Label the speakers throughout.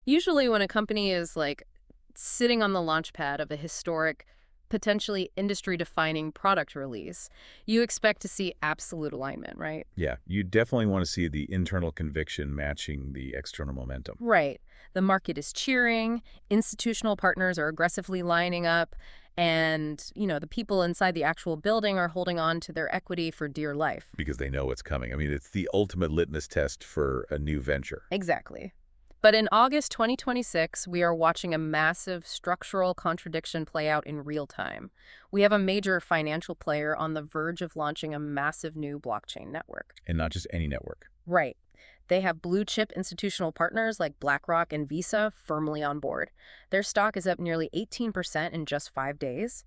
Speaker 1: Usually when a company is like sitting on the launch pad of a historic, potentially industry-defining product release, you expect to see absolute alignment, right?
Speaker 2: Yeah, you definitely want to see the internal conviction matching the external momentum.
Speaker 1: Right. The market is cheering, institutional partners are aggressively lining up, and, the people inside the actual building are holding on to their equity for dear life.
Speaker 2: Because they know what's coming. I mean, it's the ultimate litmus test for a new venture.
Speaker 1: Exactly. But in August 2026, we are watching a massive structural contradiction play out in real time. We have a major financial player on the verge of launching a massive new blockchain network.
Speaker 2: And not just any network.
Speaker 1: Right. They have blue chip institutional partners like BlackRock and Visa firmly on board. Their stock is up nearly 18% in just 5 days.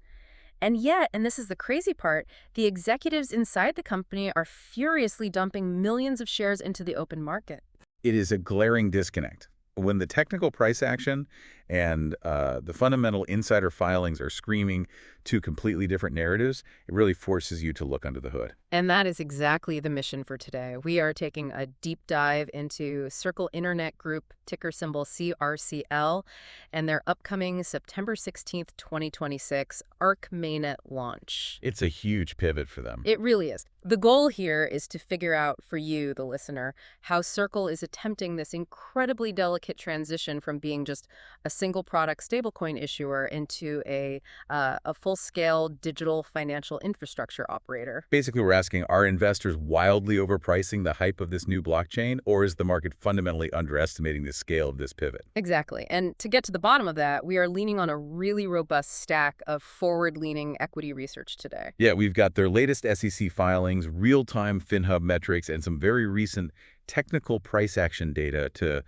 Speaker 1: And yet, and this is the crazy part, the executives inside the company are furiously dumping millions of shares into the open market.
Speaker 2: It is a glaring disconnect. When the technical price action and the fundamental insider filings are screaming two completely different narratives, it really forces you to look under the hood.
Speaker 1: And that is exactly the mission for today. We are taking a deep dive into Circle Internet Group, ticker symbol CRCL, and their upcoming September 16th, 2026 ARC mainnet launch.
Speaker 2: It's a huge pivot for them.
Speaker 1: It really is. The goal here is to figure out for you, the listener, how Circle is attempting this incredibly delicate transition from being just a single product stablecoin issuer into a full-scale digital financial infrastructure operator.
Speaker 2: Basically, we're asking, are investors wildly overpricing the hype of this new blockchain, or is the market fundamentally underestimating the scale of this pivot?
Speaker 1: Exactly. And to get to the bottom of that, we are leaning on a really robust stack of forward-leaning equity research today.
Speaker 2: Yeah, we've got their latest SEC filings, real-time FinHub metrics, and some very recent technical price action data to,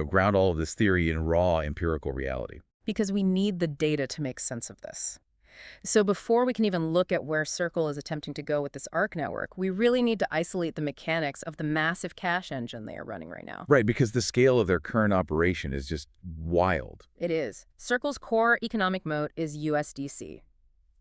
Speaker 2: ground all of this theory in raw empirical reality.
Speaker 1: Because we need the data to make sense of this. So before we can even look at where Circle is attempting to go with this ARC network, we really need to isolate the mechanics of the massive cash engine they are running right now.
Speaker 2: Right, because the scale of their current operation is just wild.
Speaker 1: It is. Circle's core economic moat is USDC.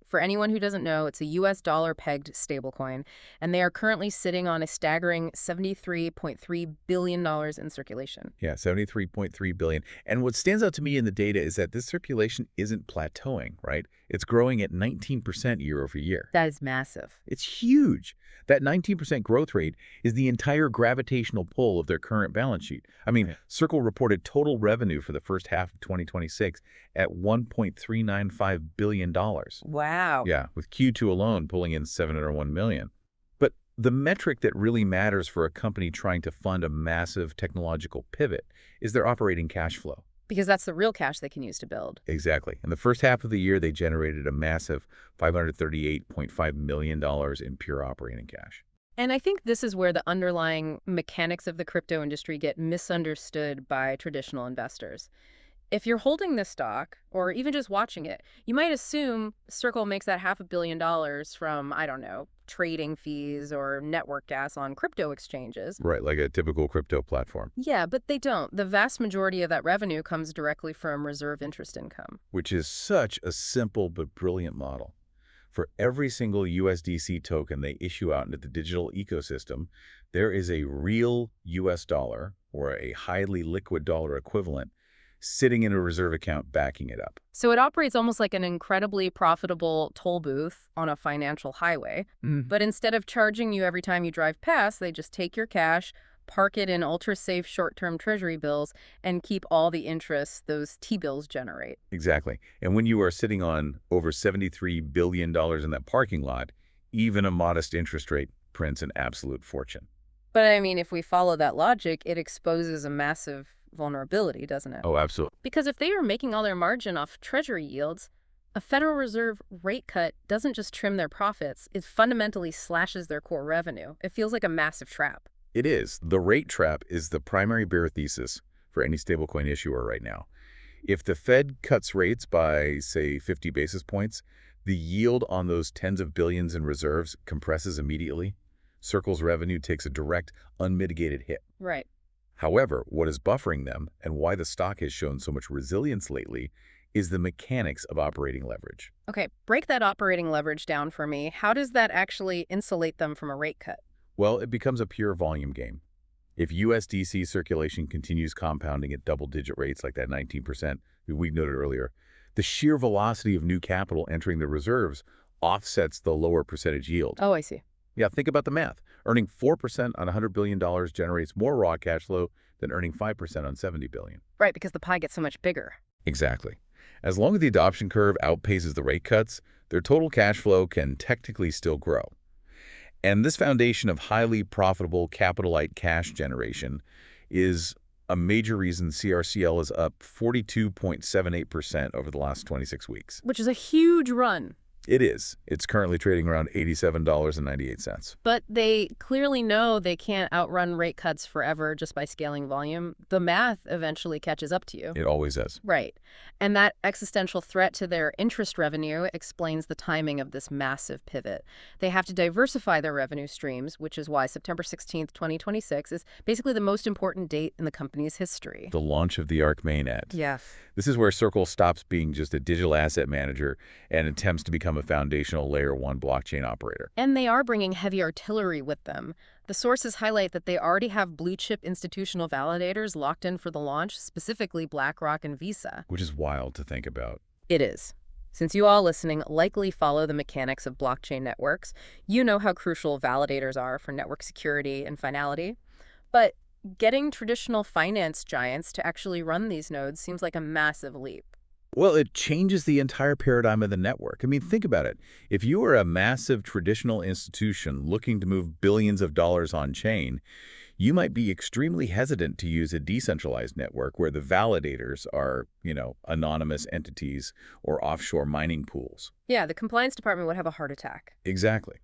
Speaker 1: For anyone who doesn't know, it's a US dollar-pegged stablecoin, and they are currently sitting on a staggering $73.3 billion in circulation.
Speaker 2: Yeah, 73.3 billion. And what stands out to me in the data is that this circulation isn't plateauing, right? It's growing at 19% year over year.
Speaker 1: That is massive.
Speaker 2: It's huge. That 19% growth rate is the entire gravitational pull of their current balance sheet. I mean, Circle reported total revenue for the first half of 2026 at $1.395 billion.
Speaker 1: Wow.
Speaker 2: Yeah, with Q2 alone pulling in $701 million. But the metric that really matters for a company trying to fund a massive technological pivot is their operating cash flow.
Speaker 1: Because that's the real cash they can use to build.
Speaker 2: Exactly. In the first half of the year, they generated a massive $538.5 million in pure operating cash.
Speaker 1: And I think this is where the underlying mechanics of the crypto industry get misunderstood by traditional investors. If you're holding this stock, or even just watching it, you might assume Circle makes that $500 million from, I don't know, trading fees or network gas on crypto exchanges.
Speaker 2: Right, like a typical crypto platform.
Speaker 1: Yeah, but they don't. The vast majority of that revenue comes directly from reserve interest income.
Speaker 2: Which is such a simple but brilliant model. For every single USDC token they issue out into the digital ecosystem, there is a real US dollar, or a highly liquid dollar equivalent, sitting in a reserve account backing it up.
Speaker 1: So it operates almost like an incredibly profitable toll booth on a financial highway. But instead of charging you every time you drive past, they just take your cash, park it in ultra-safe short-term treasury bills, and keep all the interest those T-bills generate.
Speaker 2: Exactly. And when you are sitting on over $73 billion in that parking lot, even a modest interest rate prints an absolute fortune.
Speaker 1: But I mean, if we follow that logic, it exposes a massive vulnerability, doesn't it?
Speaker 2: Oh, absolutely.
Speaker 1: Because if they are making all their margin off treasury yields, a Federal Reserve rate cut doesn't just trim their profits, it fundamentally slashes their core revenue. It feels like a massive trap.
Speaker 2: It is. The rate trap is the primary bear thesis for any stablecoin issuer right now. If the Fed cuts rates by, say, 50 basis points, the yield on those tens of billions in reserves compresses immediately. Circle's revenue takes a direct, unmitigated hit.
Speaker 1: Right.
Speaker 2: However, what is buffering them, and why the stock has shown so much resilience lately, is the mechanics of operating leverage.
Speaker 1: Okay, break that operating leverage down for me. How does that actually insulate them from a rate cut?
Speaker 2: Well, it becomes a pure volume game. If USDC circulation continues compounding at double-digit rates like that 19% we noted earlier, the sheer velocity of new capital entering the reserves offsets the lower percentage yield.
Speaker 1: Oh, I see.
Speaker 2: Yeah, think about the math. Earning 4% on $100 billion generates more raw cash flow than earning 5% on $70 billion.
Speaker 1: Right, because the pie gets so much bigger.
Speaker 2: Exactly. As long as the adoption curve outpaces the rate cuts, their total cash flow can technically still grow. And this foundation of highly profitable capital-light cash generation is a major reason CRCL is up 42.78% over the last 26 weeks.
Speaker 1: Which is a huge run.
Speaker 2: It is. It's currently trading around $87.98.
Speaker 1: But they clearly know they can't outrun rate cuts forever just by scaling volume. The math eventually catches up to you.
Speaker 2: It always does.
Speaker 1: Right. And that existential threat to their interest revenue explains the timing of this massive pivot. They have to diversify their revenue streams, which is why September 16th, 2026 is basically the most important date in the company's history.
Speaker 2: The launch of the Arc mainnet.
Speaker 1: Yes.
Speaker 2: This is where Circle stops being just a digital asset manager and attempts to become a foundational Layer 1 blockchain operator.
Speaker 1: And they are bringing heavy artillery with them. The sources highlight that they already have blue-chip institutional validators locked in for the launch, specifically BlackRock and Visa.
Speaker 2: Which is wild to think about.
Speaker 1: It is. Since you all listening likely follow the mechanics of blockchain networks, you know how crucial validators are for network security and finality. But getting traditional finance giants to actually run these nodes seems like a massive leap.
Speaker 2: Well, it changes the entire paradigm of the network. I mean, think about it. If you were a massive traditional institution looking to move billions of dollars on-chain, you might be extremely hesitant to use a decentralized network where the validators are, anonymous entities or offshore mining pools.
Speaker 1: Yeah, the compliance department would have a heart attack.
Speaker 2: Exactly.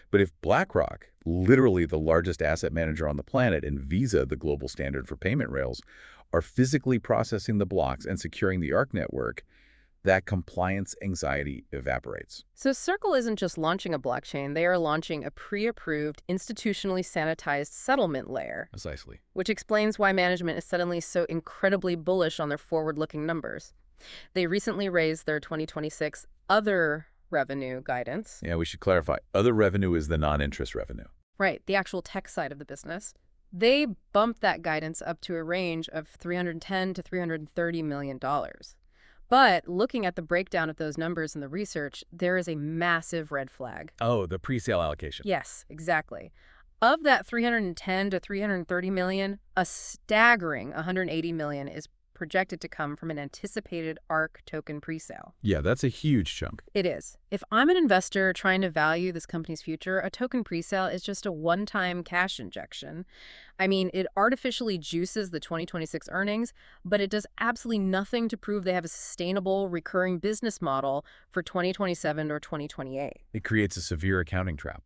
Speaker 2: But if BlackRock, literally the largest asset manager on the planet, and Visa, the global standard for payment rails, are physically processing the blocks and securing the Arc network, that compliance anxiety evaporates.
Speaker 1: So Circle isn't just launching a blockchain, they are launching a pre-approved, institutionally sanitized settlement layer.
Speaker 2: Precisely.
Speaker 1: Which explains why management is suddenly so incredibly bullish on their forward-looking numbers. They recently raised their 2026 other revenue guidance.
Speaker 2: Yeah, we should clarify. Other revenue is the non-interest revenue.
Speaker 1: Right, the actual tech side of the business. They bumped that guidance up to a range of $310 to $330 million. But looking at the breakdown of those numbers in the research, there is a massive red flag.
Speaker 2: Oh, the pre-sale allocation.
Speaker 1: Yes, exactly. Of that $310 to $330 million, a staggering $180 million is projected to come from an anticipated ARC token presale.
Speaker 2: Yeah, that's a huge chunk.
Speaker 1: It is. If I'm an investor trying to value this company's future, a token presale is just a one-time cash injection. I mean, it artificially juices the 2026 earnings, but it does absolutely nothing to prove they have a sustainable, recurring business model for 2027 or 2028.
Speaker 2: It creates a severe accounting trap.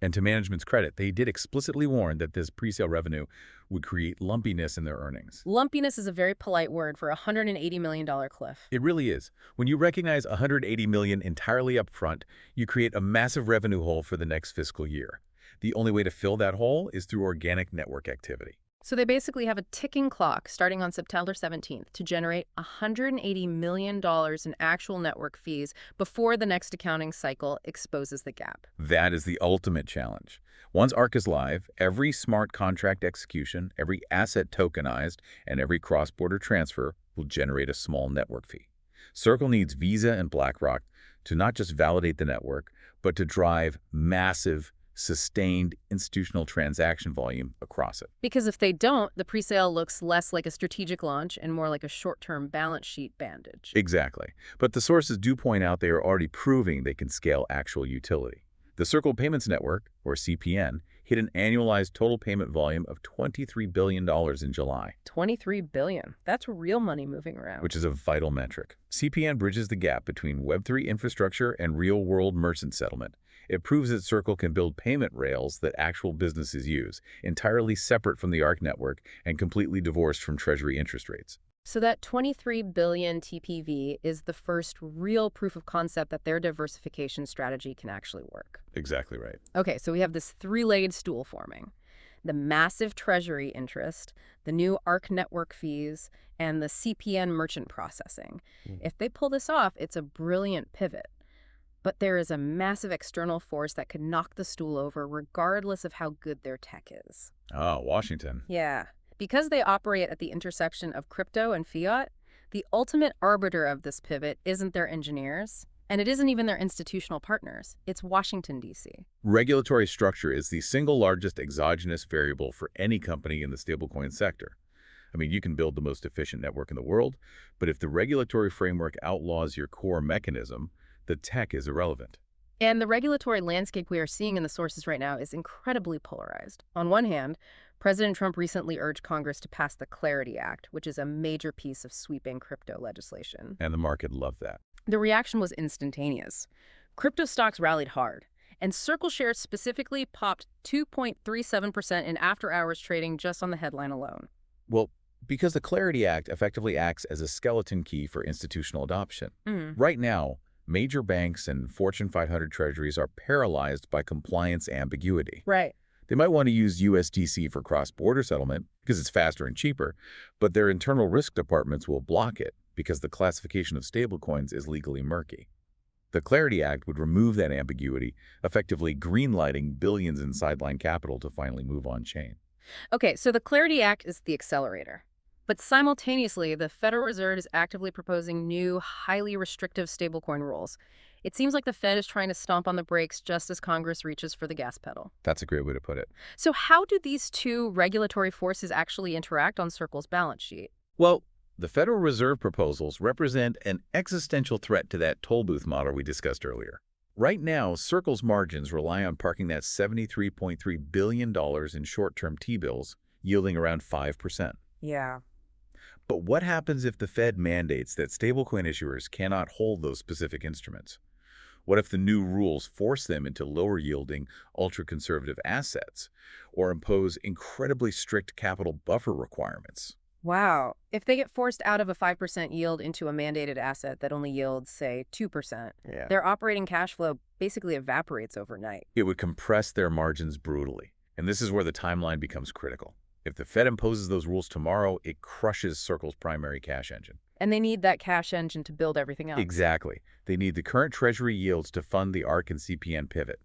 Speaker 2: And to management's credit, they did explicitly warn that this presale revenue would create lumpiness in their earnings.
Speaker 1: Lumpiness is a very polite word for a $180 million cliff.
Speaker 2: It really is. When you recognize $180 million entirely up front, you create a massive revenue hole for the next fiscal year. The only way to fill that hole is through organic network activity.
Speaker 1: So they basically have a ticking clock starting on September 17th to generate $180 million in actual network fees before the next accounting cycle exposes the gap.
Speaker 2: That is the ultimate challenge. Once ARC is live, every smart contract execution, every asset tokenized, and every cross-border transfer will generate a small network fee. Circle needs Visa and BlackRock to not just validate the network, but to drive massive sustained institutional transaction volume across it.
Speaker 1: Because if they don't, the presale looks less like a strategic launch and more like a short-term balance sheet bandage.
Speaker 2: Exactly. But the sources do point out they are already proving they can scale actual utility. The Circle Payments Network, or CPN, hit an annualized total payment volume of $23 billion in July.
Speaker 1: $23 billion. That's real money moving around.
Speaker 2: Which is a vital metric. CPN bridges the gap between Web3 infrastructure and real-world merchant settlement. It proves that Circle can build payment rails that actual businesses use, entirely separate from the ARC network and completely divorced from Treasury interest rates.
Speaker 1: So that 23 billion TPV is the first real proof of concept that their diversification strategy can actually work.
Speaker 2: Exactly right.
Speaker 1: Okay, so we have this three-legged stool forming. The massive Treasury interest, the new ARC network fees, and the CPN merchant processing. If they pull this off, it's a brilliant pivot. But there is a massive external force that could knock the stool over regardless of how good their tech is.
Speaker 2: Ah, Washington.
Speaker 1: Yeah. Because they operate at the intersection of crypto and fiat, the ultimate arbiter of this pivot isn't their engineers, and it isn't even their institutional partners. It's Washington, D.C.
Speaker 2: Regulatory structure is the single largest exogenous variable for any company in the stablecoin sector. I mean, you can build the most efficient network in the world, but if the regulatory framework outlaws your core mechanism, the tech is irrelevant.
Speaker 1: And the regulatory landscape we are seeing in the sources right now is incredibly polarized. On one hand, President Trump recently urged Congress to pass the Clarity Act, which is a major piece of sweeping crypto legislation.
Speaker 2: And the market loved that.
Speaker 1: The reaction was instantaneous. Crypto stocks rallied hard, and Circle shares specifically popped 2.37% in after-hours trading just on the headline alone.
Speaker 2: Well, because the Clarity Act effectively acts as a skeleton key for institutional adoption. Right now, major banks and Fortune 500 treasuries are paralyzed by compliance ambiguity.
Speaker 1: Right.
Speaker 2: They might want to use USDC for cross-border settlement because it's faster and cheaper, but their internal risk departments will block it because the classification of stablecoins is legally murky. The Clarity Act would remove that ambiguity, effectively greenlighting billions in sideline capital to finally move on-chain.
Speaker 1: Okay, so the Clarity Act is the accelerator. But simultaneously, the Federal Reserve is actively proposing new, highly restrictive stablecoin rules. It seems like the Fed is trying to stomp on the brakes just as Congress reaches for the gas pedal.
Speaker 2: That's a great way to put it.
Speaker 1: So how do these two regulatory forces actually interact on Circle's balance sheet?
Speaker 2: Well, the Federal Reserve proposals represent an existential threat to that toll booth model we discussed earlier. Right now, Circle's margins rely on parking that $73.3 billion in short-term T-bills, yielding around 5%.
Speaker 1: Yeah.
Speaker 2: But what happens if the Fed mandates that stablecoin issuers cannot hold those specific instruments? What if the new rules force them into lower-yielding, ultra-conservative assets, or impose incredibly strict capital buffer requirements?
Speaker 1: Wow. If they get forced out of a 5% yield into a mandated asset that only yields, say, 2%, their operating cash flow basically evaporates overnight.
Speaker 2: It would compress their margins brutally. And this is where the timeline becomes critical. If the Fed imposes those rules tomorrow, it crushes Circle's primary cash engine.
Speaker 1: And they need that cash engine to build everything else.
Speaker 2: Exactly. They need the current Treasury yields to fund the ARC and CPN pivot.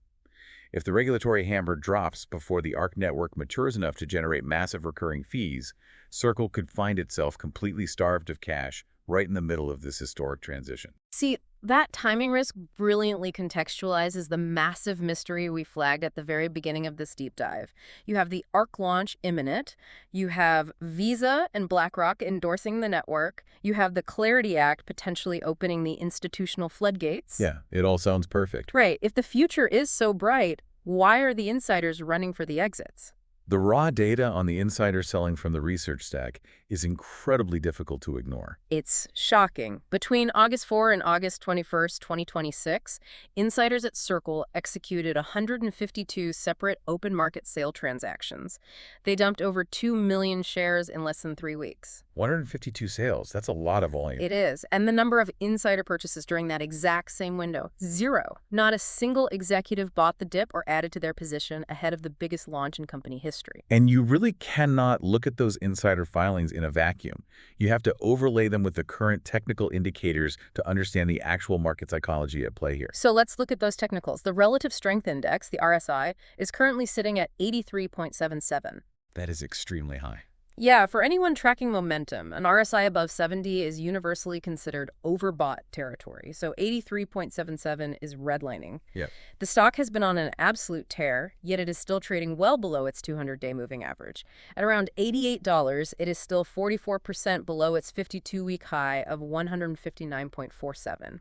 Speaker 2: If the regulatory hammer drops before the ARC network matures enough to generate massive recurring fees, Circle could find itself completely starved of cash right in the middle of this historic transition.
Speaker 1: See, that timing risk brilliantly contextualizes the massive mystery we flagged at the very beginning of this deep dive. You have the ARC launch imminent, you have Visa and BlackRock endorsing the network, you have the Clarity Act potentially opening the institutional floodgates.
Speaker 2: Yeah, it all sounds perfect.
Speaker 1: Right. If the future is so bright, why are the insiders running for the exits?
Speaker 2: The raw data on the insider selling from the research stack is incredibly difficult to ignore.
Speaker 1: It's shocking. Between August 4 and August 21st, 2026, insiders at Circle executed 152 separate open market sale transactions. They dumped over 2 million shares in less than 3 weeks.
Speaker 2: 152 sales, that's a lot of volume.
Speaker 1: It is. And the number of insider purchases during that exact same window, 0. Not a single executive bought the dip or added to their position ahead of the biggest launch in company history.
Speaker 2: And you really cannot look at those insider filings in a vacuum. You have to overlay them with the current technical indicators to understand the actual market psychology at play here.
Speaker 1: So let's look at those technicals. The Relative Strength Index, the RSI, is currently sitting at 83.77.
Speaker 2: That is extremely high.
Speaker 1: Yeah, for anyone tracking momentum, an RSI above 70 is universally considered overbought territory. So 83.77 is redlining.
Speaker 2: Yep.
Speaker 1: The stock has been on an absolute tear, yet it is still trading well below its 200-day moving average. At around $88, it is still 44% below its 52-week high of 159.47.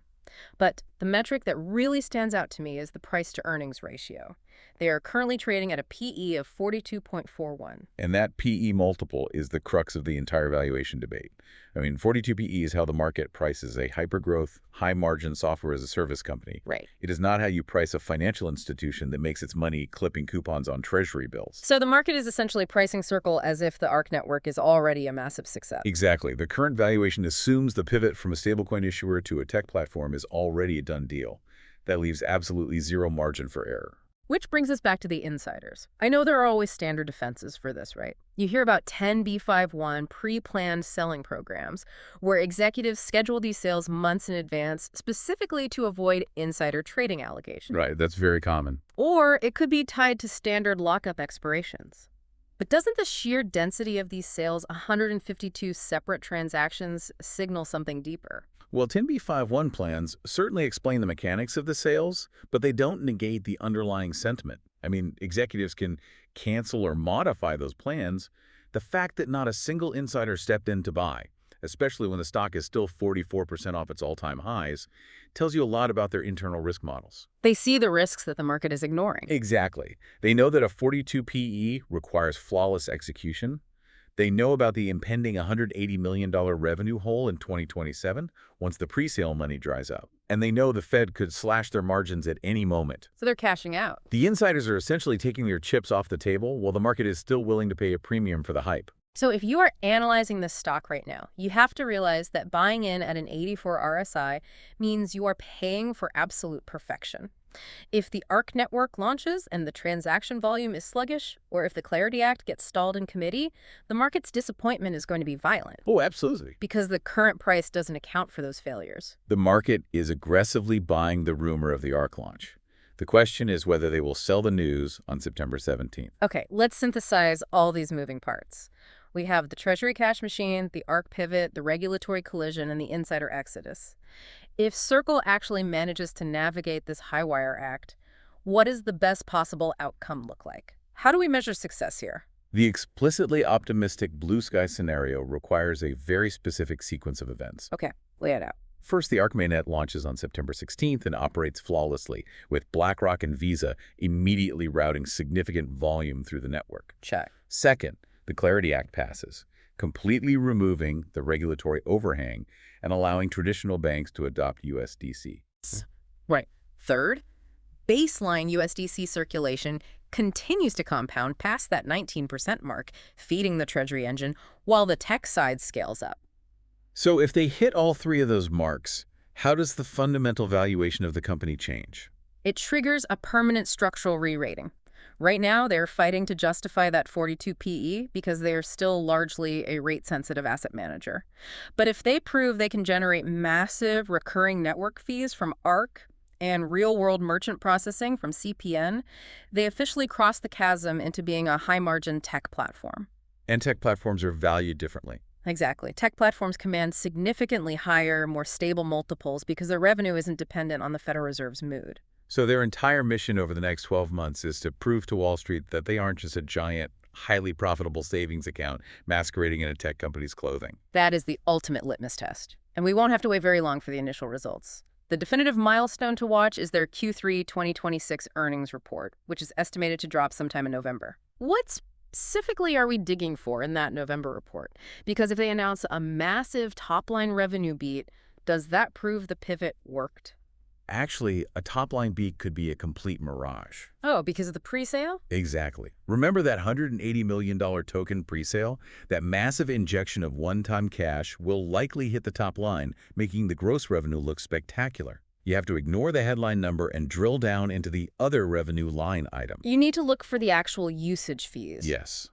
Speaker 1: But the metric that really stands out to me is the price-to-earnings ratio. They are currently trading at a PE of 42.41.
Speaker 2: And that PE multiple is the crux of the entire valuation debate. I mean, 42 PE is how the market prices a hyper-growth, high-margin software-as-a-service company.
Speaker 1: Right.
Speaker 2: It is not how you price a financial institution that makes its money clipping coupons on treasury bills.
Speaker 1: So the market is essentially pricing Circle as if the ARC network is already a massive success.
Speaker 2: Exactly. The current valuation assumes the pivot from a stablecoin issuer to a tech platform is already a done deal. That leaves absolutely zero margin for error.
Speaker 1: Which brings us back to the insiders. I know there are always standard defenses for this, right? You hear about 10b5-1 pre-planned selling programs where executives schedule these sales months in advance specifically to avoid insider trading allegations.
Speaker 2: Right, that's very common.
Speaker 1: Or it could be tied to standard lockup expirations. But doesn't the sheer density of these sales, 152 separate transactions, signal something deeper?
Speaker 2: Well, 10b5-1 plans certainly explain the mechanics of the sales, but they don't negate the underlying sentiment. I mean, executives can cancel or modify those plans. The fact that not a single insider stepped in to buy, especially when the stock is still 44% off its all-time highs, tells you a lot about their internal risk models.
Speaker 1: They see the risks that the market is ignoring.
Speaker 2: Exactly. They know that a 42 PE requires flawless execution. They know about the impending $180 million revenue hole in 2027 once the pre-sale money dries up. And they know the Fed could slash their margins at any moment.
Speaker 1: So they're cashing out.
Speaker 2: The insiders are essentially taking their chips off the table while the market is still willing to pay a premium for the hype.
Speaker 1: So if you are analyzing this stock right now, you have to realize that buying in at an 84 RSI means you are paying for absolute perfection. If the ARC network launches and the transaction volume is sluggish, or if the Clarity Act gets stalled in committee, the market's disappointment is going to be violent.
Speaker 2: Oh, absolutely.
Speaker 1: Because the current price doesn't account for those failures.
Speaker 2: The market is aggressively buying the rumor of the ARC launch. The question is whether they will sell the news on September 17th.
Speaker 1: Okay, let's synthesize all these moving parts. We have the Treasury cash machine, the ARC pivot, the regulatory collision, and the insider exodus. If Circle actually manages to navigate this high-wire act, what does the best possible outcome look like? How do we measure success here?
Speaker 2: The explicitly optimistic blue sky scenario requires a very specific sequence of events.
Speaker 1: Okay, lay it out.
Speaker 2: First, the ARC mainnet launches on September 16th and operates flawlessly, with BlackRock and Visa immediately routing significant volume through the network.
Speaker 1: Check.
Speaker 2: Second, the Clarity Act passes, completely removing the regulatory overhang and allowing traditional banks to adopt USDC.
Speaker 1: Right. Third, baseline USDC circulation continues to compound past that 19% mark, feeding the Treasury engine, while the tech side scales up.
Speaker 2: So if they hit all three of those marks, how does the fundamental valuation of the company change?
Speaker 1: It triggers a permanent structural re-rating. Right now, they're fighting to justify that 42 PE because they are still largely a rate-sensitive asset manager. But if they prove they can generate massive recurring network fees from ARC and real-world merchant processing from CPN, they officially cross the chasm into being a high-margin tech platform.
Speaker 2: And tech platforms are valued differently.
Speaker 1: Exactly. Tech platforms command significantly higher, more stable multiples because their revenue isn't dependent on the Federal Reserve's mood.
Speaker 2: So their entire mission over the next 12 months is to prove to Wall Street that they aren't just a giant, highly profitable savings account masquerading in a tech company's clothing.
Speaker 1: That is the ultimate litmus test. And we won't have to wait very long for the initial results. The definitive milestone to watch is their Q3 2026 earnings report, which is estimated to drop sometime in November. What specifically are we digging for in that November report? Because if they announce a massive top-line revenue beat, does that prove the pivot worked?
Speaker 2: Actually, a top-line beat could be a complete mirage.
Speaker 1: Oh, because of the pre-sale?
Speaker 2: Exactly. Remember that $180 million token pre-sale? That massive injection of one-time cash will likely hit the top line, making the gross revenue look spectacular. You have to ignore the headline number and drill down into the other revenue line item.
Speaker 1: You need to look for the actual usage fees.
Speaker 2: Yes.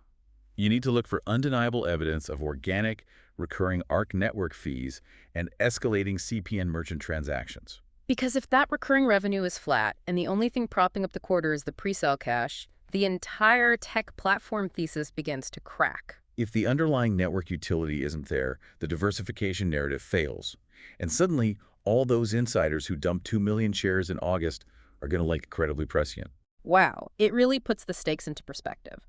Speaker 2: You need to look for undeniable evidence of organic, recurring ARC network fees and escalating CPN merchant transactions.
Speaker 1: Because if that recurring revenue is flat and the only thing propping up the quarter is the pre-sale cash, the entire tech platform thesis begins to crack.
Speaker 2: If the underlying network utility isn't there, the diversification narrative fails. And suddenly, all those insiders who dumped 2 million shares in August are going to look incredibly prescient.
Speaker 1: Wow, it really puts the stakes into perspective.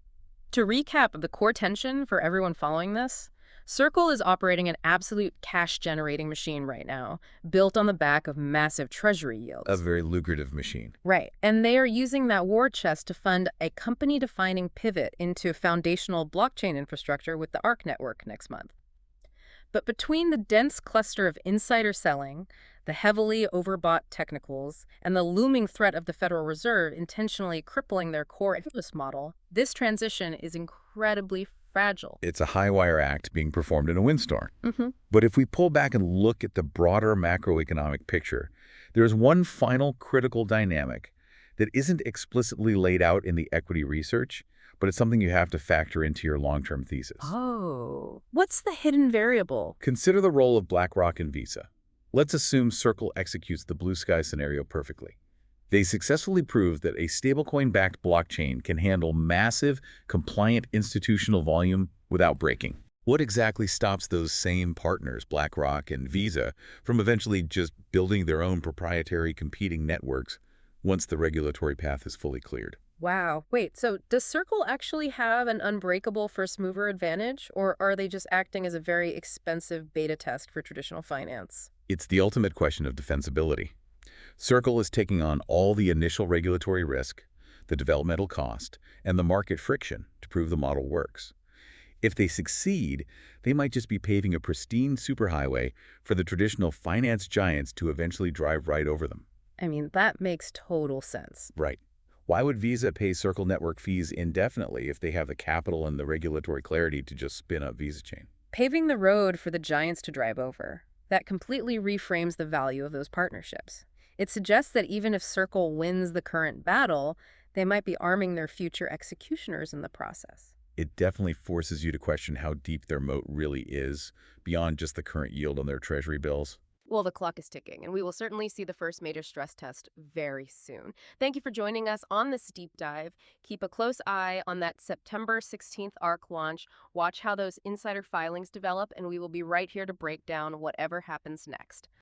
Speaker 1: To recap the core tension for everyone following this, Circle is operating an absolute cash-generating machine right now, built on the back of massive treasury yields.
Speaker 2: A very lucrative machine.
Speaker 1: Right, and they are using that war chest to fund a company-defining pivot into foundational blockchain infrastructure with the ARC network next month. But between the dense cluster of insider selling, the heavily overbought technicals, and the looming threat of the Federal Reserve intentionally crippling their core business model, this transition is incredibly fragile.
Speaker 2: It's a high-wire act being performed in a windstorm.
Speaker 1: Mm-hmm.
Speaker 2: But if we pull back and look at the broader macroeconomic picture, there's one final critical dynamic that isn't explicitly laid out in the equity research, but it's something you have to factor into your long-term thesis.
Speaker 1: Oh, what's the hidden variable?
Speaker 2: Consider the role of BlackRock and Visa. Let's assume Circle executes the blue sky scenario perfectly. They successfully proved that a stablecoin-backed blockchain can handle massive, compliant institutional volume without breaking. What exactly stops those same partners, BlackRock and Visa, from eventually just building their own proprietary competing networks once the regulatory path is fully cleared?
Speaker 1: Wow. Wait, so does Circle actually have an unbreakable first mover advantage, or are they just acting as a very expensive beta test for traditional finance?
Speaker 2: It's the ultimate question of defensibility. Circle is taking on all the initial regulatory risk, the developmental cost, and the market friction to prove the model works. If they succeed, they might just be paving a pristine superhighway for the traditional finance giants to eventually drive right over them.
Speaker 1: I mean, that makes total sense.
Speaker 2: Right. Why would Visa pay Circle network fees indefinitely if they have the capital and the regulatory clarity to just spin up Visa Chain?
Speaker 1: Paving the road for the giants to drive over. That completely reframes the value of those partnerships. It suggests that even if Circle wins the current battle, they might be arming their future executioners in the process.
Speaker 2: It definitely forces you to question how deep their moat really is, beyond just the current yield on their treasury bills.
Speaker 1: Well, the clock is ticking, and we will certainly see the first major stress test very soon. Thank you for joining us on this deep dive. Keep a close eye on that September 16th ARC launch. Watch how those insider filings develop, and we will be right here to break down whatever happens next.